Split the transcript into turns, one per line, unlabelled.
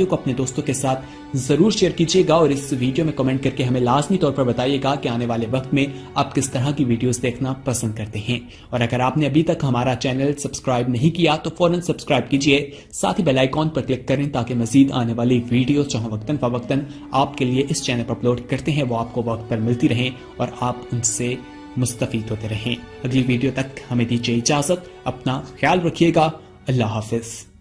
Video को अपने दोस्तों के साथ जरूर शेयर कीजिएगा और इस वीडियो में कमेंट करके हमें लाजमी तौर पर बताइएगा कि आने वाले वक्त में आप किस तरह की वीडियोस देखना पसंद करते हैं। और अगर आपने अभी तक हमारा चैनल सब्सक्राइब नहीं किया तो फौरन सब्सक्राइब कीजिए, साथ ही बेल आइकॉन पर क्लिक करें ताकि मजीद आने वाली वीडियो जो वक्तन फवक्तन आपके लिए इस चैनल पर अपलोड करते हैं वो आपको वक्त पर मिलती रहें और आप उनसे मुस्तफीद होते रहें। अगली वीडियो तक हमें दीजिए इजाजत, अपना ख्याल रखिएगा। अल्लाह हाफिज।